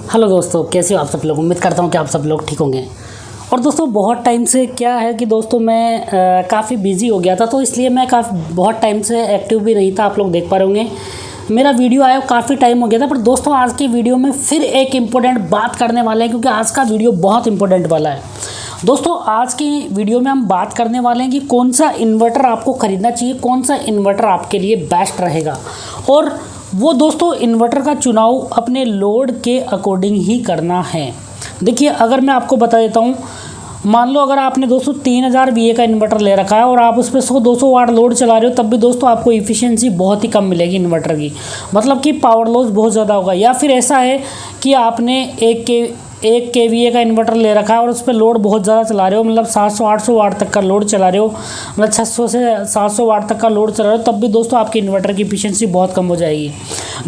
Hello दोस्तों, कैसे हो आप सब लोग। उम्मीद करता हूँ कि आप सब लोग ठीक होंगे। और दोस्तों बहुत टाइम से क्या है कि दोस्तों मैं काफ़ी बिज़ी हो गया था, तो इसलिए मैं बहुत टाइम से एक्टिव भी नहीं था। आप लोग देख पा रहे होंगे मेरा वीडियो आया काफ़ी टाइम हो गया था। पर दोस्तों आज की वीडियो में फिर एक इम्पोर्टेंट बात करने वाले हैं, क्योंकि आज का वीडियो बहुत इंपॉर्टेंट वाला है। दोस्तों आज की वीडियो में हम बात करने वाले हैं कि कौन सा इन्वर्टर आपको ख़रीदना चाहिए, कौन सा इन्वर्टर आपके लिए बेस्ट रहेगा। और वो दोस्तों इन्वर्टर का चुनाव अपने लोड के अकॉर्डिंग ही करना है। देखिए अगर मैं आपको बता देता हूँ, मान लो अगर आपने दोस्तों 3000 VA का इन्वर्टर ले रखा है और आप उस पर 100-200 वाट लोड चला रहे हो, तब भी दोस्तों आपको इफ़िशियंसी बहुत ही कम मिलेगी इन्वर्टर की। मतलब कि पावर लॉस बहुत ज़्यादा होगा। या फिर ऐसा है कि आपने एक kVA का इन्वर्टर ले रखा है और उस पर लोड बहुत ज़्यादा चला रहे हो, मतलब 700-800 वाट तक का लोड चला रहे हो, मतलब 600 से 700 वाट तक का लोड चला रहे हो, तब भी दोस्तों आपकी इन्वर्टर की एफिशिएंसी बहुत कम हो जाएगी।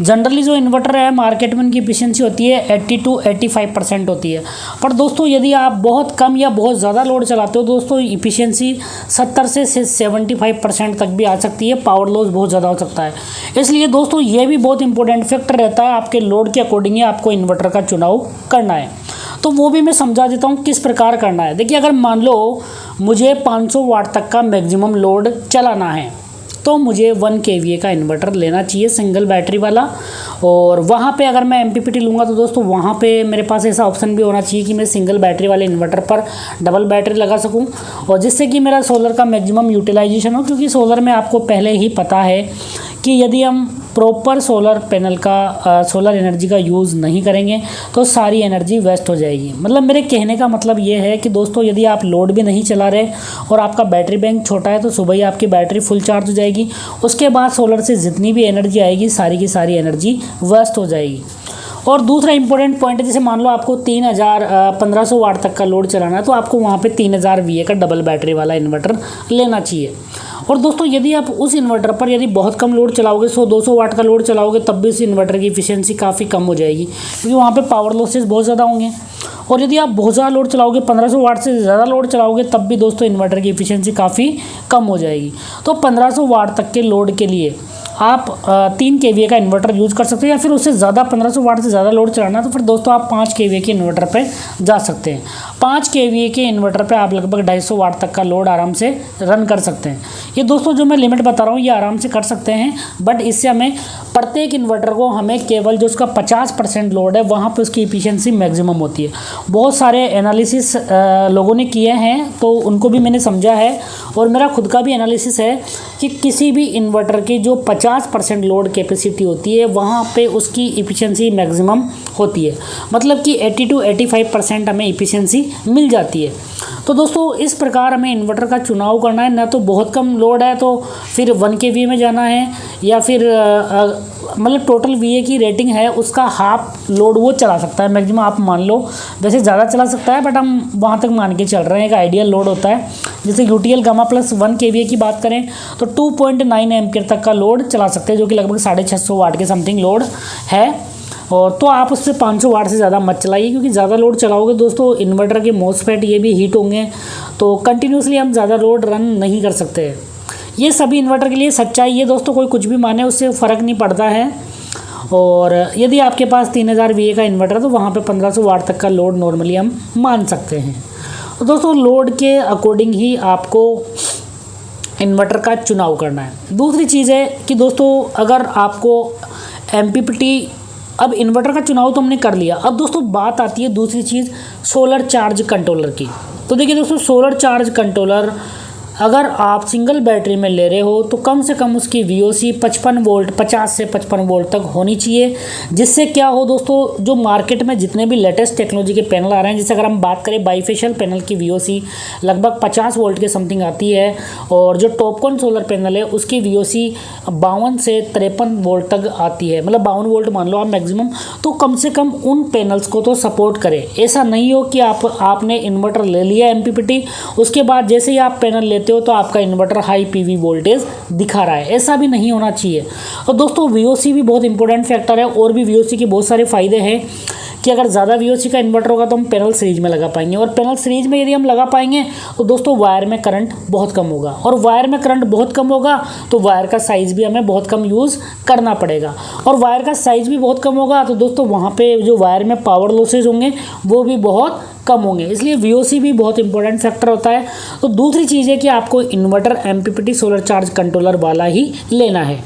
जनरली जो इन्वर्टर है मार्केट में उनकी एफिशिएंसी होती है 80 to 85% होती है। पर दोस्तों यदि आप बहुत कम या बहुत ज़्यादा लोड चलाते हो दोस्तों, एफिशिएंसी 70 से 75% तक भी आ सकती है। पावर लॉस बहुत ज़्यादा हो सकता है। इसलिए दोस्तों ये भी बहुत इंपॉर्टेंट फैक्टर रहता है, आपके लोड के अकॉर्डिंग ही आपको इन्वर्टर का चुनाव करना है। तो वो भी मैं समझा देता हूँ किस प्रकार करना है। देखिए अगर मान लो मुझे 500 वाट तक का मैक्सिमम लोड चलाना है, तो मुझे 1 kVA का इन्वर्टर लेना चाहिए, सिंगल बैटरी वाला। और वहाँ पे अगर मैं MPPT लूँगा तो दोस्तों वहाँ पे मेरे पास ऐसा ऑप्शन भी होना चाहिए कि मैं सिंगल बैटरी वाले इन्वर्टर पर डबल बैटरी लगा सकूँ, और जिससे कि मेरा सोलर का मैक्सिमम यूटिलाइजेशन हो। क्योंकि सोलर में आपको पहले ही पता है कि यदि हम प्रॉपर सोलर पैनल का सोलर एनर्जी का यूज़ नहीं करेंगे तो सारी एनर्जी वेस्ट हो जाएगी। मतलब मेरे कहने का मतलब ये है कि दोस्तों यदि आप लोड भी नहीं चला रहे और आपका बैटरी बैंक छोटा है, तो सुबह ही आपकी बैटरी फुल चार्ज हो जाएगी। उसके बाद सोलर से जितनी भी एनर्जी आएगी सारी की सारी एनर्जी वेस्ट हो जाएगी। और दूसरा इंपॉर्टेंट पॉइंट है, जैसे मान लो आपको 1500 वाट तक का लोड चलाना है, तो आपको वहाँ पे 3000 VA का डबल बैटरी वाला इन्वर्टर लेना चाहिए। और दोस्तों यदि आप उस इन्वर्टर पर यदि बहुत कम लोड चलाओगे, 100-200 वाट का लोड चलाओगे, तब भी उस इन्वर्टर की एफिशिएंसी काफ़ी कम हो जाएगी, क्योंकि वहाँ पे पावर लॉसेस बहुत ज़्यादा होंगे। और यदि आप बहुत ज़्यादा लोड चलाओगे, 1500 वाट से ज़्यादा लोड चलाओगे, तब भी दोस्तों इन्वर्टर की एफिशिएंसी काफ़ी कम हो जाएगी। तो 1500 वाट तक के लोड के लिए आप 3 kVA का इन्वर्टर यूज़ कर सकते हो, या फिर उससे ज़्यादा 1500 वाट से ज़्यादा लोड चलाना तो फिर दोस्तों आप 5 kVA के इन्वर्टर पे जा सकते हैं। 5 kVA के इन्वर्टर पे आप लगभग 250 वाट तक का लोड आराम से रन कर सकते हैं। ये दोस्तों जो मैं लिमिट बता रहा हूँ ये आराम से कर सकते हैं, बट इससे हमें प्रत्येक इन्वर्टर को हमें केवल जो उसका 50% लोड है वहाँ पर उसकी एफिशिएंसी मैक्सिमम होती है। बहुत सारे एनालिसिस लोगों ने किए हैं, तो उनको भी मैंने समझा है, और मेरा खुद का भी एनालिसिस है कि किसी भी इन्वर्टर की जो 50% लोड कैपेसिटी होती है वहाँ पे उसकी एफिशिएंसी मैक्सिमम होती है। मतलब कि 80 to 85% हमें एफिशिएंसी मिल जाती है। तो दोस्तों इस प्रकार हमें इन्वर्टर का चुनाव करना है। ना तो बहुत कम लोड है तो फिर 1 kVA में जाना है, या फिर मतलब टोटल VA की रेटिंग है उसका हाफ लोड वो चला सकता है मैक्सिमम। आप मान लो वैसे ज़्यादा चला सकता है, बट हम वहाँ तक मान के चल रहे हैं एक आइडियल लोड होता है। जैसे UTL गामा प्लस 1 kVA की बात करें तो 2.9 एम्पियर तक का लोड चला सकते हैं, जो कि लगभग 650 वाट के समथिंग लोड है। और तो आप उससे 500 वाट से ज़्यादा मत चलाइए, क्योंकि ज़्यादा लोड चलाओगे दोस्तों इन्वर्टर के MOSFET ये भी हीट होंगे, तो कंटिन्यूसली हम ज़्यादा लोड रन नहीं कर सकते हैं। ये सभी इन्वर्टर के लिए सच्चाई है दोस्तों, कोई कुछ भी माने उससे फ़र्क नहीं पड़ता है। और यदि आपके पास 3000 VA का इन्वर्टर है तो वहाँ पे 1500 वाट तक का लोड नॉर्मली हम मान सकते हैं। तो दोस्तों लोड के अकॉर्डिंग ही आपको इन्वर्टर का चुनाव करना है। दूसरी चीज़ है कि दोस्तों अगर आपको MPPT, अब इन्वर्टर का चुनाव तो हमने कर लिया, अब दोस्तों बात आती है दूसरी चीज़ सोलर चार्ज कंट्रोलर की। तो देखिए दोस्तों सोलर चार्ज कंट्रोलर अगर आप सिंगल बैटरी में ले रहे हो तो कम से कम उसकी VOC 55 वोल्ट 50 से 55 वोल्ट तक होनी चाहिए। जिससे क्या हो दोस्तों, जो मार्केट में जितने भी लेटेस्ट टेक्नोलॉजी के पैनल आ रहे हैं, जैसे अगर हम बात करें बाईफेशियल पैनल की VOC लगभग 50 वोल्ट के समथिंग आती है, और जो टॉपकॉन सोलर पैनल है उसकी VOC 52 से 53 वोल्ट तक आती है, मतलब 52 वोल्ट मान लो आप मैक्सिमम। तो कम से कम उन पैनल्स को तो सपोर्ट करें। ऐसा नहीं हो कि आपने इन्वर्टर ले लिया MPPT, उसके बाद जैसे ही आप पैनल लेते हो तो आपका इन्वर्टर हाई PV वोल्टेज दिखा रहा है, ऐसा भी नहीं होना चाहिए। और दोस्तों VOC भी बहुत इंपॉर्टेंट फैक्टर है, और भी VOC के बहुत सारे फ़ायदे हैं कि अगर ज़्यादा VOC का इन्वर्टर होगा तो हम पैनल सीरीज में लगा पाएंगे, और पैनल सीरीज में यदि हम लगा पाएंगे तो दोस्तों वायर में करंट बहुत कम होगा, और वायर में करंट बहुत कम होगा तो वायर का साइज़ भी हमें बहुत कम यूज़ करना पड़ेगा, और वायर का साइज़ भी बहुत कम होगा तो दोस्तों वहाँ पे जो वायर में पावर लॉसेज होंगे वो भी बहुत कम होंगे। इसलिए VOC भी बहुत इंपॉर्टेंट फैक्टर होता है। तो दूसरी चीज़ है कि आपको inverter MPPT solar charge controller वाला ही लेना है।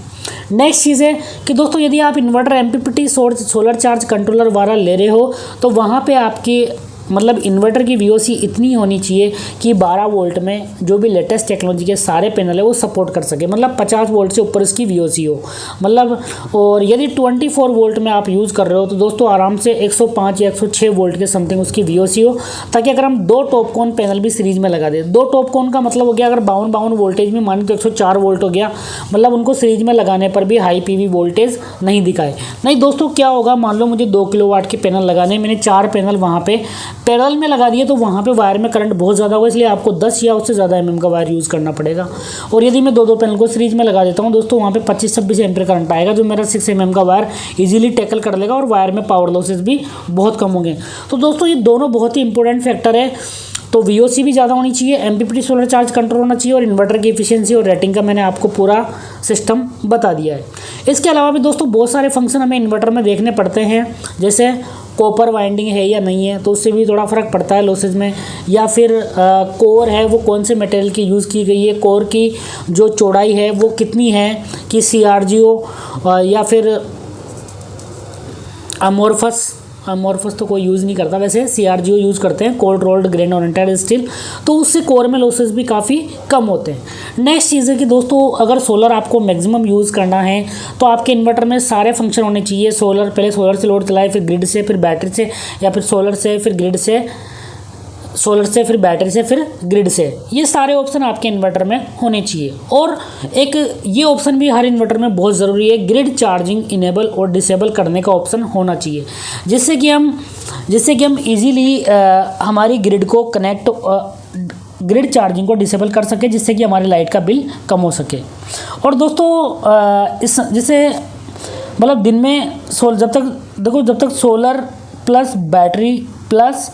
नेक्स्ट चीज़ है कि दोस्तों यदि आप inverter MPPT solar charge controller वाला ले रहे हो तो वहाँ पे आपकी मतलब इन्वर्टर की VOC इतनी होनी चाहिए कि 12 वोल्ट में जो भी लेटेस्ट टेक्नोलॉजी के सारे पैनल है वो सपोर्ट कर सके, मतलब 50 वोल्ट से ऊपर इसकी VOC हो मतलब। और यदि 24 वोल्ट में आप यूज़ कर रहे हो तो दोस्तों आराम से 105 या 106 वोल्ट के समथिंग उसकी VOC हो, ताकि अगर हम 2 टॉपकॉन पैनल भी सीरीज में लगा दें, 2 टॉपकॉन का मतलब हो गया अगर 52 वोल्टेज में माने तो 104 वोल्ट हो गया, मतलब उनको सीरीज में लगाने पर भी हाई PV वोल्टेज नहीं दिखाए। नहीं दोस्तों, क्या होगा, मान लो मुझे 2 किलोवाट के पैनल लगाने, मैंने 4 पैनल वहाँ पे पैरेलल में लगा दिए तो वहाँ पे वायर में करंट बहुत ज़्यादा होगा, इसलिए आपको 10 या उससे ज़्यादा mm का वायर यूज़ करना पड़ेगा। और यदि मैं 2 पैनल को सीरीज में लगा देता हूँ दोस्तों, वहाँ पे 25-26 एम्पीयर करंट आएगा जो मेरा 6 mm का वायर इजीली टैकल कर लेगा, और वायर में पावर लॉसेस भी बहुत कम होंगे। तो दोस्तों ये दोनों बहुत ही इंपॉर्टेंट फैक्टर है। तो VOC भी ज़्यादा होनी चाहिए, MPPT सोलर चार्ज कंट्रोल होना चाहिए, और इन्वर्टर की एफिशिएंसी और रेटिंग का मैंने आपको पूरा सिस्टम बता दिया है। इसके अलावा भी दोस्तों बहुत सारे फंक्शन हमें इन्वर्टर में देखने पड़ते हैं, जैसे कॉपर वाइंडिंग है या नहीं है, तो उससे भी थोड़ा फ़र्क पड़ता है लॉसेज में, या फिर कोर है वो कौन से मटेरियल की यूज़ की गई है, कोर की जो चौड़ाई है वो कितनी है, कि CRGO या फिर अमोर्फस तो कोई यूज़ नहीं करता, वैसे CRGO यूज़ करते हैं, cold rolled grain oriented steel, तो उससे कोर में लॉसेस भी काफ़ी कम होते हैं। नेक्स्ट चीज़ है कि दोस्तों अगर सोलर आपको मैक्सिमम यूज़ करना है तो आपके इन्वर्टर में सारे फंक्शन होने चाहिए। सोलर पहले सोलर से लोड चलाए, फिर ग्रिड से, फिर बैटरी से, या फिर सोलर से फिर ग्रिड से, सोलर से फिर बैटरी से, फिर ग्रिड से, ये सारे ऑप्शन आपके इन्वर्टर में होने चाहिए। और एक ये ऑप्शन भी हर इन्वर्टर में बहुत ज़रूरी है, ग्रिड चार्जिंग इनेबल और डिसेबल करने का ऑप्शन होना चाहिए, जिससे कि हम इजीली हमारी ग्रिड को कनेक्ट ग्रिड चार्जिंग को डिसेबल कर सके, जिससे कि हमारी लाइट का बिल कम हो सके। और दोस्तों इस जैसे मतलब दिन में जब तक solar plus battery plus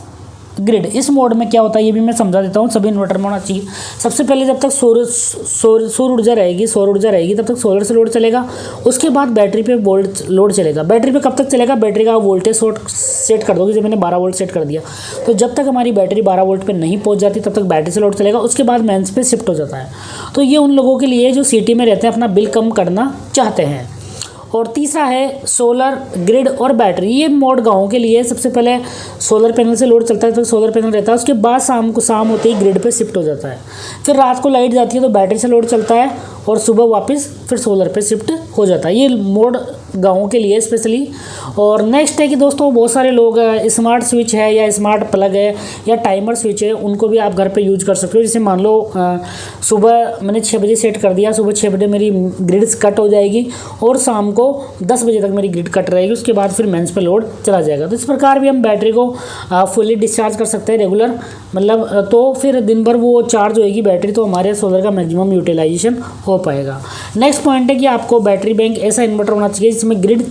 grid, इस मोड में क्या होता है ये भी मैं समझा देता हूँ, सभी इन्वर्टर में होना चाहिए। सबसे पहले जब तक सौर ऊर्जा रहेगी तब तक सोलर से लोड चलेगा, उसके बाद बैटरी पे लोड चलेगा। बैटरी पे कब तक चलेगा, बैटरी का वोल्टेज सेट कर दोगे, जब मैंने 12 वोल्ट सेट कर दिया तो जब तक हमारी बैटरी 12 वोल्ट पे नहीं पहुँच जाती तब तक बैटरी से लोड चलेगा, उसके बाद मेंस पे शिफ्ट हो जाता है। तो ये उन लोगों के लिए जो सिटी में रहते हैं, अपना बिल कम करना चाहते हैं। और तीसरा है सोलर, ग्रिड और बैटरी, ये मोड गाँव के लिए। सबसे पहले सोलर पैनल से लोड चलता है तो सोलर पैनल रहता है, उसके बाद शाम होते ही ग्रिड पे शिफ्ट हो जाता है, फिर रात को लाइट जाती है तो बैटरी से लोड चलता है, और सुबह वापस फिर सोलर पे शिफ्ट हो जाता है। ये मोड गाँव के लिए स्पेशली। और नेक्स्ट है कि दोस्तों बहुत सारे लोग स्मार्ट स्विच है या स्मार्ट प्लग है या टाइमर स्विच है, उनको भी आप घर पे यूज कर सकते हो। जैसे मान लो सुबह मैंने 6 बजे सेट कर दिया, सुबह 6 बजे मेरी ग्रिड कट हो जाएगी और शाम को 10 बजे तक मेरी ग्रिड कट रहेगी, उसके बाद फिर मेंस पे लोड चला जाएगा। तो इस प्रकार भी हम बैटरी को फुली डिस्चार्ज कर सकते हैं रेगुलर, मतलब तो फिर दिन भर वो चार्ज होएगी बैटरी, तो हमारे सोलर का मैक्सिमम यूटिलाइजेशन हो पाएगा। नेक्स्ट पॉइंट है कि आपको बैटरी बैंक ऐसा इन्वर्टर होना चाहिए जिसमें grid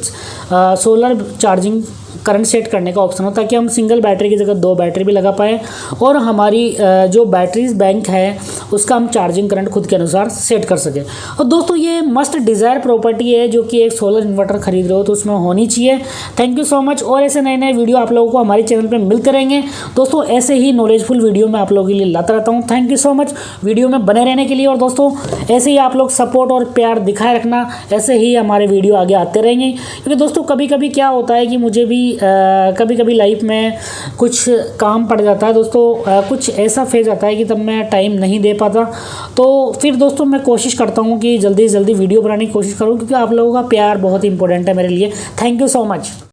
solar charging current set करने का ऑप्शन हो, ताकि हम सिंगल बैटरी की जगह 2 बैटरी भी लगा पाएँ, और हमारी जो बैटरीज बैंक है उसका हम चार्जिंग करंट खुद के अनुसार सेट कर सकें। और दोस्तों ये मस्ट डिज़ायर प्रॉपर्टी है जो कि एक सोलर इन्वर्टर खरीद रहे हो तो उसमें होनी चाहिए। Thank you so much. और ऐसे नए वीडियो आप लोगों को हमारे चैनल पर मिलते रहेंगे दोस्तों, ऐसे ही नॉलेजफुल वीडियो मैं आप लोगों के लिए लाता रहता हूँ। Thank you so much video में बने रहने के लिए। और दोस्तों ऐसे ही आप लोग सपोर्ट और प्यार दिखाए रखना, ऐसे ही हमारे वीडियो आगे आते रहेंगे, क्योंकि दोस्तों कभी कभी क्या होता है कि मुझे भी कभी कभी लाइफ में कुछ काम पड़ जाता है दोस्तों, कुछ ऐसा फेज आता है कि तब मैं टाइम नहीं दे पाता। तो फिर दोस्तों मैं कोशिश करता हूँ कि जल्दी से जल्दी वीडियो बनाने की कोशिश करूँ, क्योंकि आप लोगों का प्यार बहुत इंपॉर्टेंट है मेरे लिए। Thank you so much.